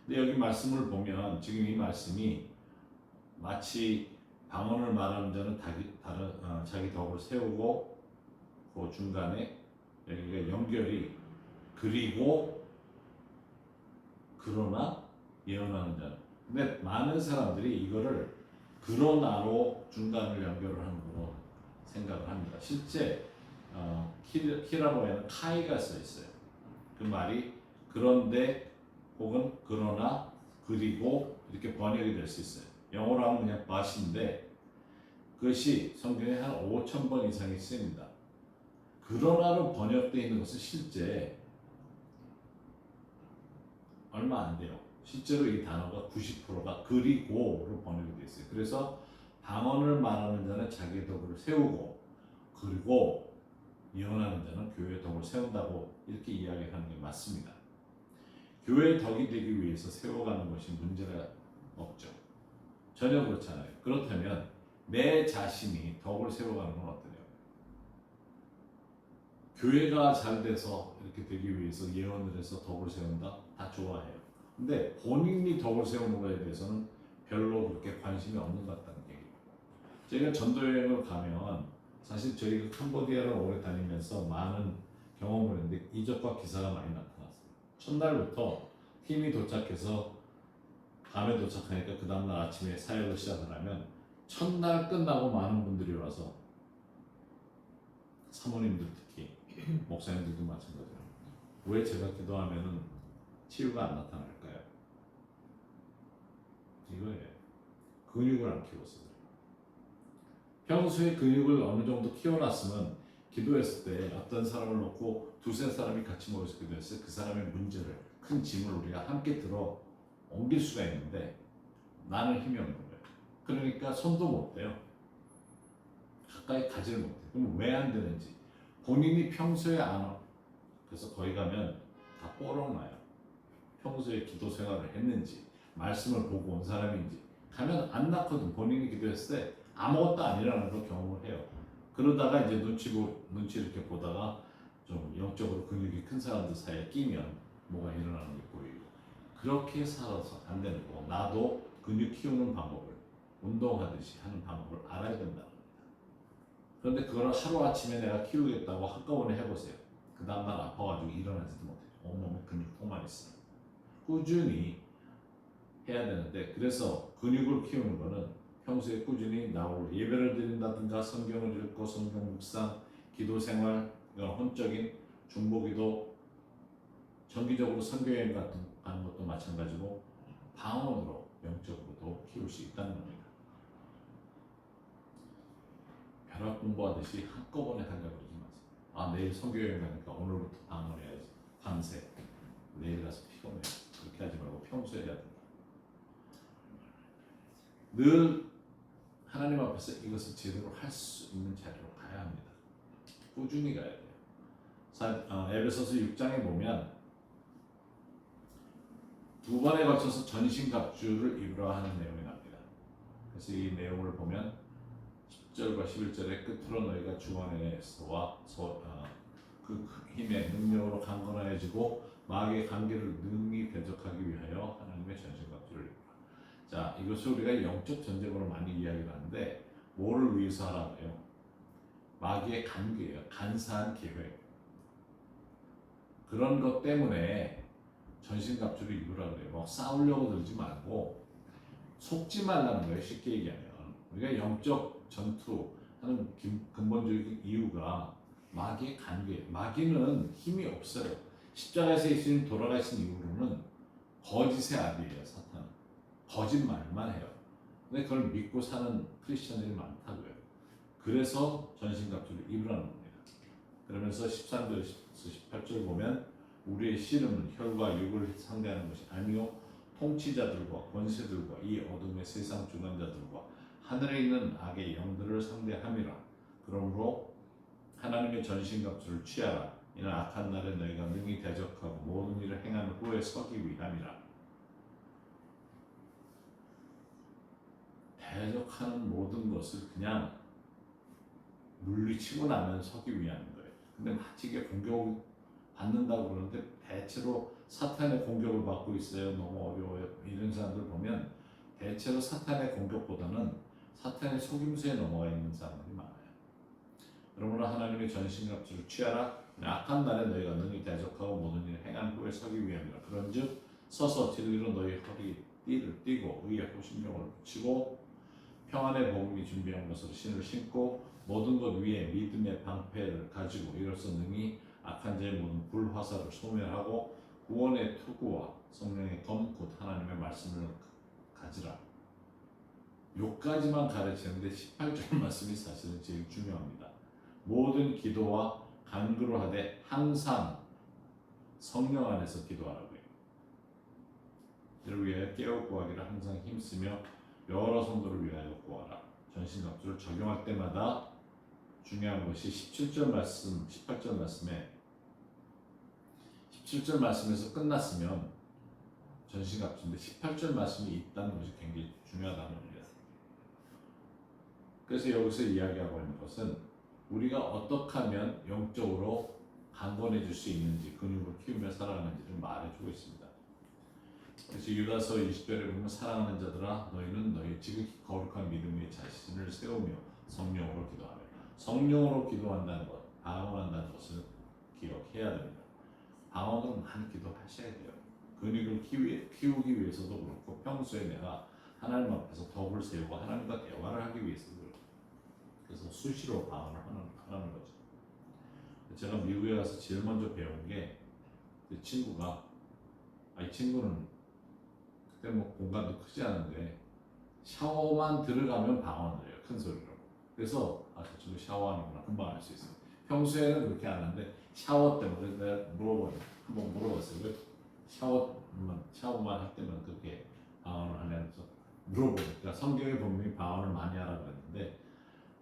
근데 여기 말씀을 보면 지금 이 말씀이 마치 방언을 말하는 자는 자기 덕을 세우고 그 중간에 여기가 연결이 그리고 그러나 예언하는 자는. 근데 많은 사람들이 이거를 그러나로 중간을 연결을 하는 걸로 생각을 합니다. 실제 히라보에는 카이가 써 있어요. 그 말이 그런데 혹은 그러나 그리고 이렇게 번역이 될 수 있어요. 영어로 하면 그냥 but인데 그것이 성경에 한 5,000번 이상이 쓰입니다. 그러나로 번역되어 있는 것은 실제 얼마 안 돼요. 실제로 이 단어가 90%가 그리고로 번역이 되어 있어요. 그래서 방언을 말하는 자는 자기의 덕을 세우고 그리고 예언하는 자는 교회의 덕을 세운다고 이렇게 이야기하는 게 맞습니다. 교회의 덕이 되기 위해서 세워가는 것이 문제가 없죠. 전혀 그렇지 않아요. 그렇다면 내 자신이 덕을 세워가는 건 어떠냐? 교회가 잘 돼서 이렇게 되기 위해서 예언을 해서 덕을 세운다? 다 좋아해요. 근데 본인이 덕을 세우는 것에 대해서는 별로 그렇게 관심이 없는 것 같다는 얘기예요. 제가 전도여행을 가면 사실 저희가 캄보디아를 오래 다니면서 많은 경험을 했는데 이적과 기사가 많이 나타났어요. 첫날부터 팀이 도착해서 밤에 도착하니까 그 다음날 아침에 사역을 시작을 하면 첫날 끝나고 많은 분들이 와서 사모님들 특히 목사님들도 마찬가지로 왜 제가 기도하면은 치유가 안 나타날까요? 이거예요. 근육을 안 키웠어요. 평소에 근육을 어느 정도 키워놨으면 기도했을 때 어떤 사람을 놓고 두세 사람이 같이 모여서 기도했을 때 그 사람의 문제를 큰 짐을 우리가 함께 들어 옮길 수가 있는데 나는 힘이 없는 거예요. 그러니까 손도 못 대요. 가까이 가지를 못해요. 그럼 왜 안 되는지 본인이 평소에 안 와. 그래서 거기 가면 다 뽀록 나요. 평소에 기도 생활을 했는지 말씀을 보고 온 사람인지 가면 안 낳거든. 본인이 기도했을 때 아무것도 아니라는 걸 경험을 해요. 그러다가 이제 눈치 이렇게 보다가 좀 영적으로 근육이 큰 사람들 사이에 끼면 뭐가 일어나는 게 보이고 그렇게 살아서 안 되는 거고 나도 근육 키우는 방법을 운동하듯이 하는 방법을 알아야 된다는 겁니다. 그런데 그걸 하루아침에 내가 키우겠다고 한꺼번에 해보세요. 그 다음날 아파가지고 일어나지도 못해요. 온몸에 근육통만 있어요. 꾸준히 해야 되는데 그래서 근육을 키우는 거는 평소에 꾸준히 나올 예배를 드린다든가 성경을 읽고 성경 묵상, 기도 생활, 이런 혼적인 중보기도, 정기적으로 선교여행 같은 하는 것도 마찬가지고 방언으로 영적으로도 키울 수 있다는 겁니다. 벼락 공부하듯이 한꺼번에 하려고 그러지 마세요. 아 내일 선교여행 가니까 오늘부터 방언해야지. 밤새 내일 가서 피곤해. 그렇게 하지 말고 평소에 해야 된다. 늘 하나님 앞에서 이것을 제대로 할 수 있는 자리로 가야 합니다. 꾸준히 가야 돼요. 에베소서 6장에 보면 두 번에 걸쳐서 전신갑주를 입으라 하는 내용이 납니다. 그래서 이 내용을 보면 10절과 11절의 끝으로 너희가 주 안에서와 그 힘의 능력으로 강건해지고 마귀의 관계를 능히 대적하기 위하여 하나님의 전신갑주를 입으라. 자, 이것을 우리가 영적 전쟁으로 많이 이야기를 하는데 뭐를 위해서 하라고요? 마귀의 관계예요. 간사한 계획. 그런 것 때문에 전신갑주를 입으라 그래요. 뭐 싸우려고 들지 말고 속지 말라는 거예요. 쉽게 얘기하면 우리가 영적 전투하는 근본적인 이유가 마귀의 관계. 마귀는 힘이 없어요. 십자가에서 예수님 돌아가신 이후로는 거짓의 아비예요. 사탄은 거짓말만 해요. 근데 그걸 믿고 사는 크리스천들이 많다고요. 그래서 전신갑주를 입으라는 겁니다. 그러면서 13절에서 18절 보면 우리의 씨름은 혈과 육을 상대하는 것이 아니요 통치자들과 권세들과 이 어둠의 세상 주관자들과 하늘에 있는 악의 영들을 상대함이라. 그러므로 하나님의 전신갑주를 취하라. 이는 악한 날에 너희가 능히 대적하고 모든 일을 행한 후에 서기 위함이라. 대적하는 모든 것을 그냥 물리치고 나면 서기 위함인 거예요. 근데 마치 이게 공격을 받는다고 그러는데 대체로 사탄의 공격을 받고 있어요. 너무 어려워요. 이런 사람들 보면 대체로 사탄의 공격보다는 사탄의 속임수에 넘어가 있는 사람들이 많아요. 그러므로 하나님의 전신갑주를 취하라. 악한 날에 너희가 능히 대적하고 모든 일을 행한 후에 서기 위함이라. 그런즉 서서 진리로 너희 허리띠를 띠고 의의 호심령을 붙이고 평안의 복음이 준비한 것으로 신을 신고 모든 것 위에 믿음의 방패를 가지고 이로써 능히 악한 자의 모든 불화살을 소멸하고 구원의 투구와 성령의 검 곧 하나님의 말씀을 가지라. 요까지만 가르치는데 18절 말씀이 사실은 제일 중요합니다. 모든 기도와 간구를 하되 항상 성령 안에서 기도하라고요. 이를 위하여 깨어 구하기를 항상 힘쓰며 여러 성도를 위하여 구하라. 전신갑주를 적용할 때마다 중요한 것이 17절 말씀, 18절 말씀에 17절 말씀에서 끝났으면 전신갑주인데 18절 말씀이 있다는 것이 굉장히 중요하다는 겁니다. 그래서 여기서 이야기하고 있는 것은 우리가 어떻게 하면 영적으로 강건해질 수 있는지, 근육을 키우며 살아가는지를 말해주고 있습니다. 그래서 유다서 20절에 보면 사랑하는 자들아 너희는 너희 지극히 거룩한 믿음 위에 자신을 세우며 성령으로 기도하며, 성령으로 기도한다는 것, 방언한다는 것을 기억해야 됩니다. 방언으로 많이 기도하셔야 돼요. 근육을 키우기 위해서도 그렇고 평소에 내가 하나님 앞에서 덕을 세우고 하나님과 대화를 하기 위해서도 그렇고, 그래서 수시로 방언을 하는 거죠. 제가 미국에 가서 제일 먼저 배운 게 그 친구가, 이 친구는 그때 뭐 공간도 크지 않은데 샤워만 들어가면 방언을 해요. 큰 소리로. 그래서 저 친구 샤워하는구나 금방 알 수 있어요. 평소에는 그렇게 안 하는데 샤워 때문에 내가 한번 물어봤어요. 왜 샤워만 할 때만 그렇게 방언을 하냐면서 물어보니까 성경에 분명히 방언을 많이 하라고 했는데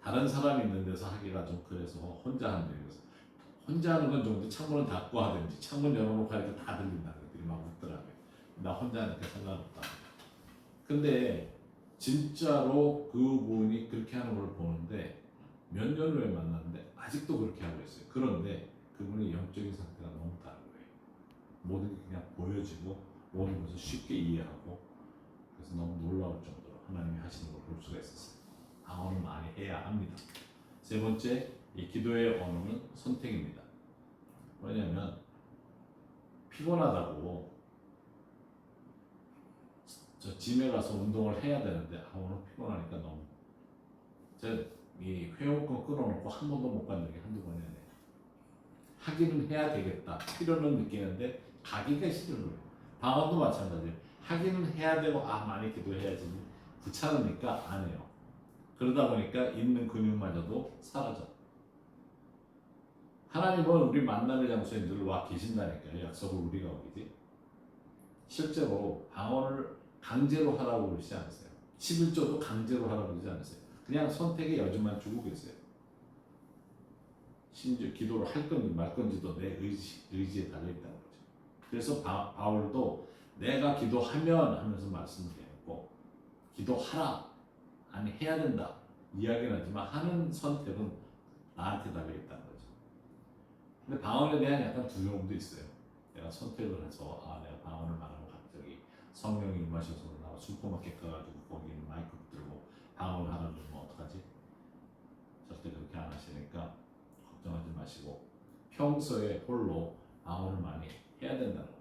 다른 사람이 있는 데서 하기가 좀 그래서 혼자 하는데, 그래서 혼자 하는 건 정도 창문을 닫고 하든지 창문 열어놓고 하니까 다 들린다 그랬더니 막 웃더라고요. 나 혼자 하니까 상관없다. 근데 진짜로 그분이 그렇게 하는 걸 보는데 몇 년 후에 만났는데 아직도 그렇게 하고 있어요. 그런데 그분의 영적인 상태가 너무 다른 거예요. 모든 게 그냥 보여지고 모든 것을 쉽게 이해하고, 그래서 너무 놀라울 정도로 하나님이 하시는 걸 볼 수가 있었어요. 방언을 많이 해야 합니다. 세 번째, 이 기도의 언어는 선택입니다. 왜냐하면 피곤하다고 저 짐에 가서 운동을 해야 되는데 오늘 피곤하니까 너무 이 회원권 끊어놓고 한 번도 못 간 적이 한두 번이네. 하기는 해야 되겠다 필요는 느끼는데 가기가 싫은 거예요. 방언도 마찬가지예요. 하기는 해야 되고 많이 기도해야지 귀찮으니까 안 해요. 그러다 보니까 있는 근육마저도 사라져. 하나님은 우리 만남의 장소에 늘 와 계신다니까요. 약속을 우리가 어기지. 실제로 방언을 강제로 하라고 그러지 않으세요. 11조도 강제로 하라고 그러지 않으세요. 그냥 선택의 여지만 주고 계세요. 심지어 기도를 할 건지 말 건지도 내 의지에 달려있다는 거죠. 그래서 바울도 내가 기도하면 하면서 말씀드렸고, 기도하라, 아니 해야 된다 이야기는 하지만 하는 선택은 나한테 달려있다는 거죠. 근데 방언에 대한 약간 두려움도 있어요. 내가 선택을 해서 내가 방언을 말하면 갑자기 성령이 임하셔서 나 슈퍼마켓 가가지고 거기 있는 마이크 들고 방언을 하라 그러면 어떡하지? 절대 그렇게 안 하시니까 걱정하지 마시고 평소에 홀로 방언을 많이 해야 된다는 거예요.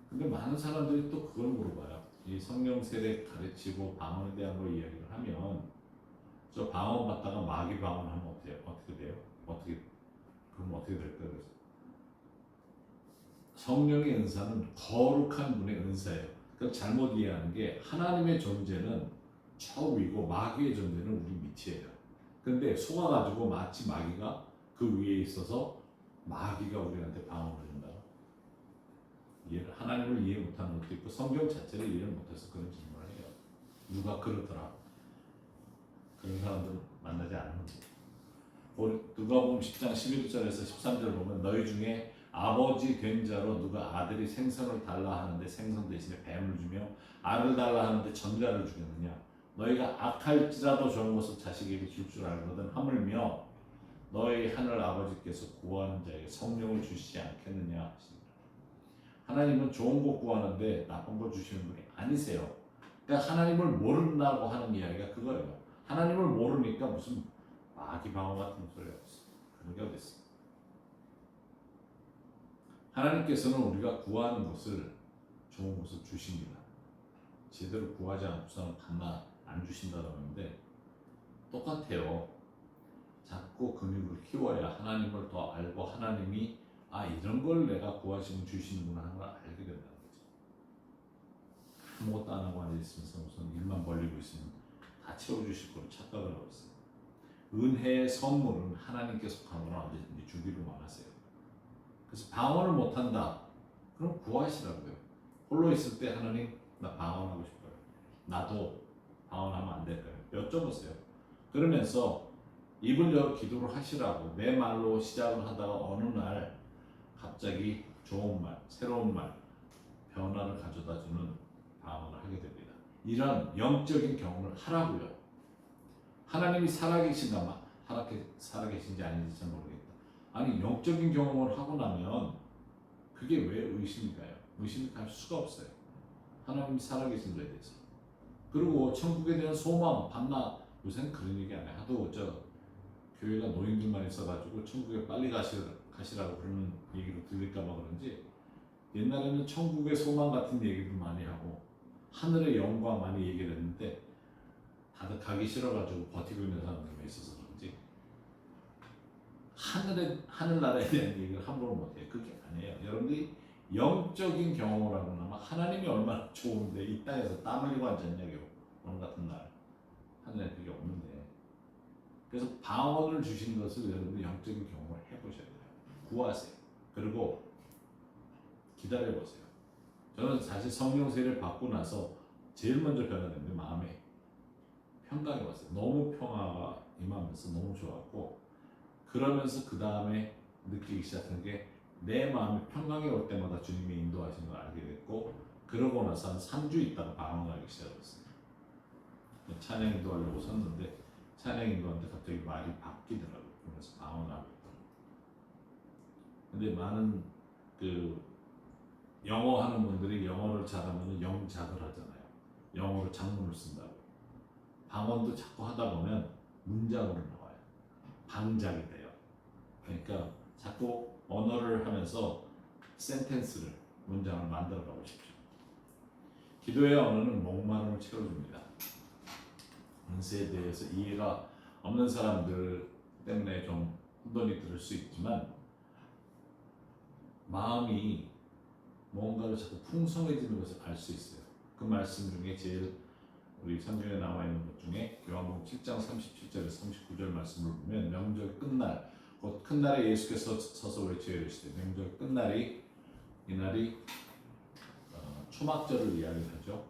근데 많은 사람들이 또 그걸 물어봐요. 이 성령 세례 가르치고 방언에 대한 걸 이야기를 하면 저 방언 받다가 마귀 방언하면 어떻게 돼요? 그럼 어떻게 될까요? 그래서 성령의 은사는 거룩한 분의 은사예요. 그러니까 잘못 이해하는 게 하나님의 존재는 저 위고 마귀의 존재는 우리 밑이에요. 근데 속아가지고 마치 마귀가 그 위에 있어서 마귀가 우리한테 방언을 준다. 하나님을 이해 못하는 것도 있고 성경 자체를 이해 못해서 그런 질문을 해요. 누가 그러더라. 그런 사람들 만나지 않는 거예요. 누가복음 10장 11절에서 13절 보면 너희 중에 아버지 된 자로 누가 아들이 생선을 달라 하는데 생선 대신에 뱀을 주며 알을 달라 하는데 전갈을 주겠느냐. 너희가 악할지라도 좋은 것을 자식에게 줄 줄 알거든 하물며 너희 하늘 아버지께서 구하는 자에게 성령을 주시지 않겠느냐 하십니다. 하나님은 좋은 것 구하는데 나쁜 걸 주시는 분이 아니세요. 그러니까 하나님을 모른다고 하는 이야기가 그거예요. 하나님을 모르니까 무슨 마귀 방어 같은 소리가 없어. 그런 게 어디 있어? 하나님께서는 우리가 구하는 것을 좋은 것을 주십니다. 제대로 구하지 않고서는 반나 안 주신다고 하는데 똑같아요. 자꾸 근육을 키워야 하나님을 더 알고 하나님이 이런 걸 내가 구하시면 주시는구나 하는 걸 알게 된다는 거죠. 아무것도 안 하고 앉아있으면서 우선 일만 벌리고 있으면 다 채워주실 거로 착각을 하고 있어요. 은혜의 선물은 하나님께 속한 거나 언제든지 주기로만 하세요. 그래서 방언을 못한다. 그럼 구하시라고요. 홀로 있을 때 하나님 나 방언하고 싶어요. 나도 방언하면 안 될까요? 여쭤보세요. 그러면서 입을 열어 기도를 하시라고 내 말로 시작을 하다가 어느 날 갑자기 좋은 말, 새로운 말, 변화를 가져다주는 방언을 하게 됩니다. 이런 영적인 경험을 하라고요. 하나님이 살아계신가 살아계신지 아닌지 잘 모르겠다. 아니 영적인 경험을 하고 나면 그게 왜 의심이 가요? 의심이 갈 수가 없어요. 하나님이 살아계신 거에 대해서. 그리고 천국에 대한 소망, 밤낮 요새는 그런 얘기 안 해. 하도 교회가 노인들만 있어가지고 천국에 빨리 가시라고 그러는 얘기를 들릴까봐 그런지 옛날에는 천국의 소망 같은 얘기도 많이 하고 하늘의 영광 많이 얘기를 했는데 다들 가기 싫어가지고 버티고 있는 사람들이 있어서 그런지 하늘나라에 대한 얘기를 함부로 못해요. 그게 아니에요. 여러분들이 영적인 경험을 하고 나면 하나님이 얼마나 좋은데 이 땅에서 땀 흘리고 앉았냐고요. 오늘 같은 날 하늘에 그게 없는데 그래서 방언을 주신 것을 여러분들이 영적인 경험을 해보셔야 돼요. 구하세요. 그리고 기다려보세요. 저는 사실 성령 세례를 받고 나서 제일 먼저 변화된 게 마음에 평강이 왔어요. 너무 평화가 임하면서 너무 좋았고 그러면서 그 다음에 느끼기 시작한 게 내 마음이 평강이 올 때마다 주님이 인도하시는 걸 알게 됐고 그러고 나서 한 3주 있다가 방언을 하기 시작했어요. 찬양 인도하려고 섰는데 찬양 인도하는데 갑자기 말이 바뀌더라고요. 그래서 방언을 하고 있더라고요. 근데 많은 영어 하는 분들이 영어를 잘하면 영작을 하잖아요. 영어로 작문을 쓴다고. 방언도 자꾸 하다 보면 문장으로 나와요. 방작이 돼요. 그러니까 자꾸 언어를 하면서 센텐스를, 문장을 만들어가고 싶죠. 기도의 언어는 목마름을 채워줍니다. 은세에 대해서 이해가 없는 사람들 때문에 좀 혼돈이 들을 수 있지만 마음이 뭔가를 자꾸 풍성해지는 것을 알 수 있어요. 그 말씀 중에 제일 우리 성경에 나와 있는 것 중에 요한복음 7장 37절에서 39절 말씀을 보면 명절 끝날 곧 큰 날에 예수께서 서서 외쳐 이르시되 명절 끝날이 이날이 초막절을 이야기하죠.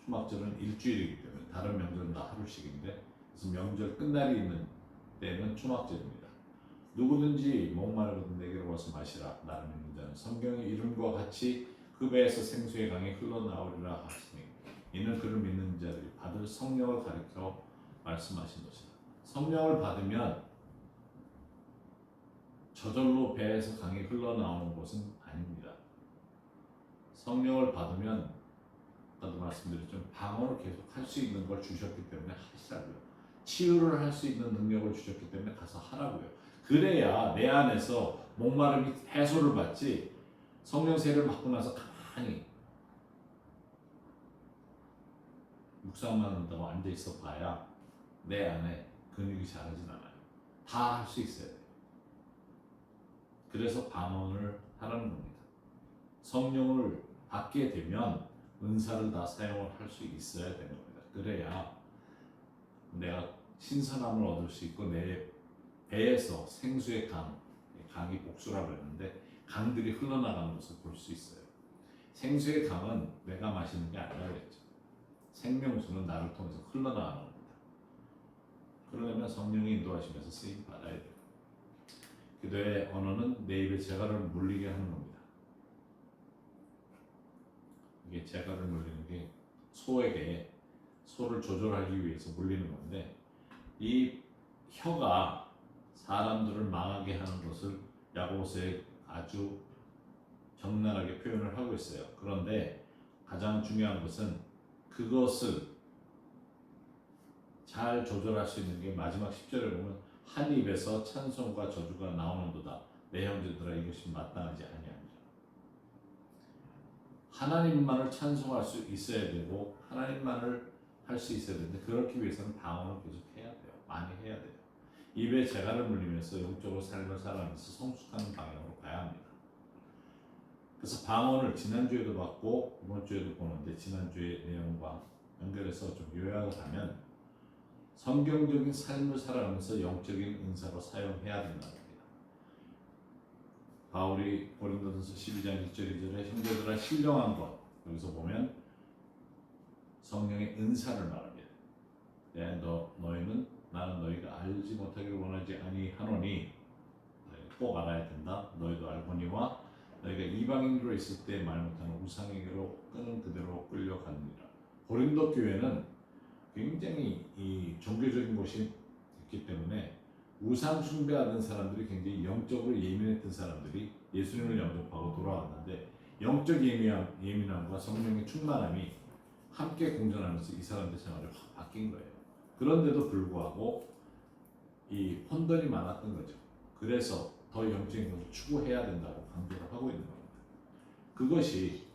초막절은 일주일이기 때문에 다른 명절은 다 하루씩인데 그래서 명절 끝날이 있는 때는 초막절입니다. 누구든지 목마르거든 내게로 와서 마시라. 나를 믿는 자는 성경의 이름과 같이 그 배에서 생수의 강이 흘러나오리라 하시니 이는 그를 믿는 자들이 받을 성령을 가리켜 말씀하신 것이다. 성령을 받으면 저절로 배에서 강이 흘러나오는 것은 아닙니다. 성령을 받으면 아까도 말씀드렸지만 방언을 계속 할 수 있는 걸 주셨기 때문에 하시라고요. 치유를 할 수 있는 능력을 주셨기 때문에 가서 하라고요. 그래야 내 안에서 목마름이 해소를 받지 성령 세례를 받고 나서 가만히 묵상만 한다고 앉아있어 봐야 내 안에 근육이 자라진 않아요. 다 할 수 있어야 돼요. 그래서 방언을 하라는 겁니다. 성령을 받게 되면 은사를 다 사용을 할 수 있어야 되는 겁니다. 그래야 내가 신선함을 얻을 수 있고 내 배에서 생수의 강이 복수라고 했는데 강들이 흘러나가는 것을 볼 수 있어요. 생수의 강은 내가 마시는 게 아니라고 했죠. 생명수는 나를 통해서 흘러나가는 겁니다. 그러려면 성령이 인도하시면서 쓰임 받아야 돼요. 기도의 언어는 내 입에 재갈을 물리게 하는 겁니다. 이게 재갈을 물리는 게 소에게 소를 조절하기 위해서 물리는 건데, 이 혀가 사람들을 망하게 하는 것을 야고보서에 아주 적나라하게 표현을 하고 있어요. 그런데 가장 중요한 것은 그것을 잘 조절할 수 있는 게 마지막 10절에 보면 한 입에서 찬송과 저주가 나오는도다. 내 형제들아 이것이 마땅하지 아니하니라. 하나님만을 찬송할 수 있어야 되고 하나님만을 할 수 있어야 되는데, 그렇기 위해서는 방언을 계속 해야 돼요. 많이 해야 돼요. 입에 재갈을 물리면서 영적으로 삶을 살아가면서 성숙하는 방향으로 가야 합니다. 그래서 방언을 지난주에도 봤고 이번 주에도 보는데, 지난주의 내용과 연결해서 좀 요약을 하면 성경적인 삶을 살아가면서 영적인 은사로 사용해야 된다는 겁니다. 바울이 고린도전서 12장 1절 2절에 형제들아 신령한 것, 여기서 보면 성령의 은사를 말합니다. 너희는 나는 너희가 알지 못하기를 원하지 아니하노니, 꼭 알아야 된다. 너희도 알거니와 너희가 이방인으로 있을 때 말 못하는 우상에게로 끄는 그대로 끌려가느니라. 고린도 교회는 굉장히 이 종교적인 곳이 있기 때문에 우상 숭배하는 사람들이 굉장히 영적으로 예민했던 사람들이 예수님을 영접하고 돌아왔는데, 영적 예민함과 성령의 충만함이 함께 공존하면서 이 사람들 생활이 확 바뀐 거예요. 그런데도 불구하고 이 혼돈이 많았던 거죠. 그래서 더 영적인 것을 추구해야 된다고 강조를 하고 있는 겁니다. 그것이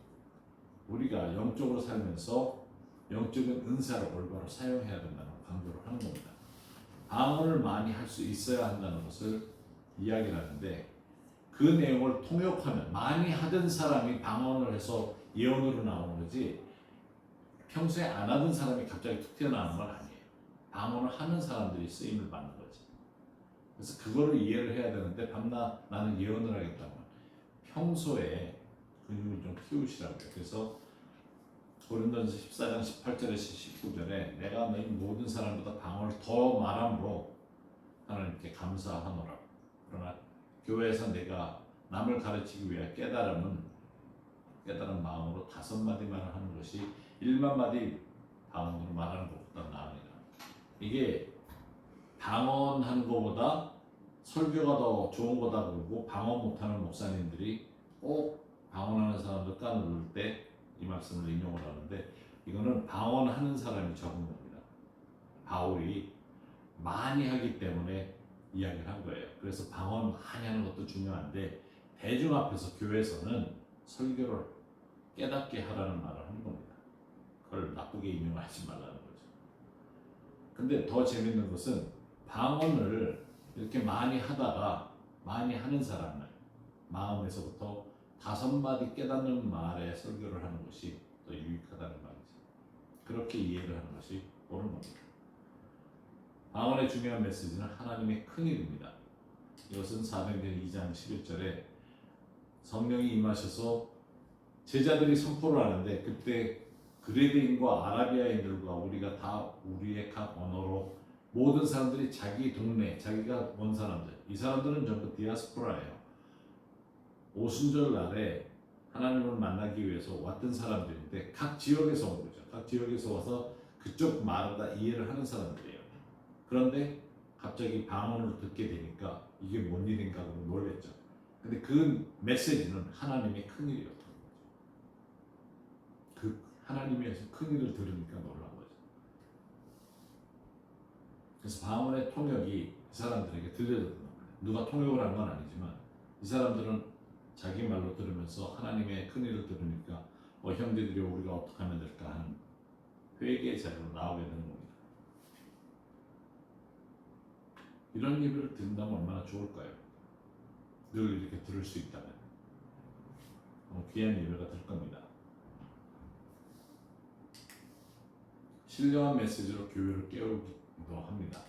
우리가 영적으로 살면서 영적인 은사를 올바로 사용해야 된다는 강조를 하는 겁니다. 방언을 많이 할 수 있어야 한다는 것을 이야기를 하는데, 그 내용을 통역하면 많이 하던 사람이 방언을 해서 예언으로 나오는 거지, 평소에 안 하던 사람이 갑자기 툭 튀어나오는 건 아니에요. 방언을 하는 사람들이 쓰임을 받는 거지. 그래서 그거를 이해를 해야 되는데, 밤낮 나는 예언을 하겠다면 평소에 근육을 좀 키우시라고요. 그래서 고린도전서 14장 18절에서 19절에 내가 너희 모든 사람보다 방언을 더 말함으로 하나님께 감사하노라. 그러나 교회에서 내가 남을 가르치기 위해 깨달은 마음으로 5마디 말을 하는 것이 1만 마디 방언으로 말하는 것보다 나으니라. 이게 방언하는 것보다 설교가 더 좋은 거다 그러고, 방언 못하는 목사님들이 꼭 방언하는 사람들 까누를 때 이 말씀을 인용을 하는데, 이거는 방언하는 사람이 적은 겁니다. 바울이 많이 하기 때문에 이야기를 한 거예요. 그래서 방언 많이 하는 것도 중요한데, 대중 앞에서 교회에서는 설교를 깨닫게 하라는 말을 하는 겁니다. 그걸 나쁘게 인용하지 말라는 거죠. 근데 더 재밌는 것은 방언을 이렇게 많이 하다가 많이 하는 사람을 마음에서부터 5마디 깨닫는 말에 설교를 하는 것이 더 유익하다는 말이죠. 그렇게 이해를 하는 것이 옳은 겁니다. 방언의 중요한 메시지는 하나님의 큰일입니다. 이것은 사도행전 2장 11절에 성령이 임하셔서 제자들이 선포를 하는데, 그때 그레드인과 아라비아인들과 우리가 다 우리의 각 언어로 모든 사람들이 자기 동네, 자기가 온 사람들, 이 사람들은 전부 디아스포라예요. 오순절 날에 하나님을 만나기 위해서 왔던 사람들인데 각 지역에서 온 거죠. 각 지역에서 와서 그쪽 말을 다 이해를 하는 사람들이에요. 그런데 갑자기 방언을 듣게 되니까 이게 뭔 일인가 하고 놀랬죠. 근데 그 메시지는 하나님의 큰일이었던 거죠. 그 하나님이 하신 큰일을 들으니까 놀란 거죠. 그래서 방언의 통역이 이 사람들에게 들려졌던 겁니다. 누가 통역을 한 건 아니지만 이 사람들은 자기 말로 들으면서 하나님의 큰일을 들으니까 형제들이 우리가 어떻게 하면 될까 하는 회개의 자리로 나오게 되는 겁니다. 이런 예배를 듣는다면 얼마나 좋을까요? 늘 이렇게 들을 수 있다면 귀한 예배가 될 겁니다. 신령한 메시지로 교회를 깨우기도 합니다.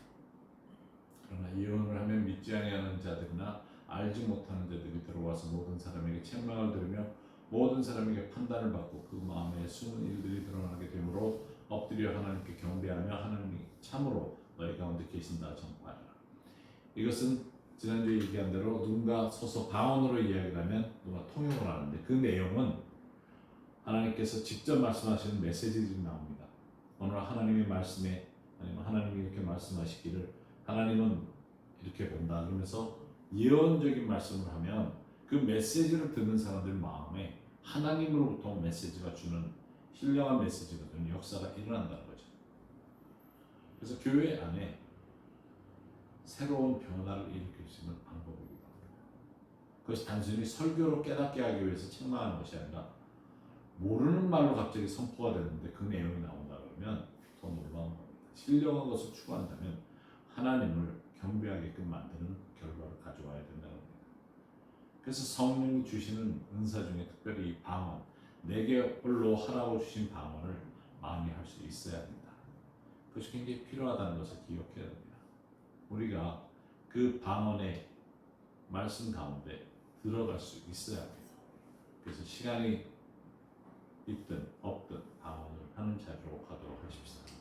그러나 예언을 하면 믿지 아니하는 자들이나 알지 못하는 자들이 들어와서 모든 사람에게 책망을 들으며 모든 사람에게 판단을 받고 그 마음에 숨은 일들이 드러나게 되므로 엎드려 하나님께 경배하며 하나님이 참으로 너희 가운데 계신다 전파하라. 이것은 지난주에 얘기한 대로 누군가 서서 방언으로 이야기를 하면 누가 통역을 하는데 그 내용은 하나님께서 직접 말씀하시는 메시지들이 나옵니다. 오늘 하나님의 말씀에 아니면 하나님이 이렇게 말씀하시기를 하나님은 이렇게 본다 그러면서 예언적인 말씀을 하면 그 메시지를 듣는 사람들 마음에 하나님으로부터 메시지가 주는 신령한 메시지가 주는 역사가 일어난다는 거죠. 그래서 교회 안에 새로운 변화를 일으킬 수 있는 방법이기도 합니다. 그것이 단순히 설교로 깨닫게 하기 위해서 책망하는 것이 아니라 모르는 말로 갑자기 선포가 되는데 그 내용이 나온다 그러면 더 놀라운 겁니다. 신령한 것을 추구한다면 하나님을 경배하게끔 만드는 결과를 가져와야 된다는 겁니다. 그래서 성령이 주시는 은사 중에 특별히 이 방언, 내게 홀로 하라고 주신 방언을 많이 할 수 있어야 합니다. 그것이 굉장히 필요하다는 것을 기억해야 됩니다. 우리가 그 방언의 말씀 가운데 들어갈 수 있어야 합니다. 그래서 시간이 있든 없든 방언을 하는 자리로 가도록 하십시다.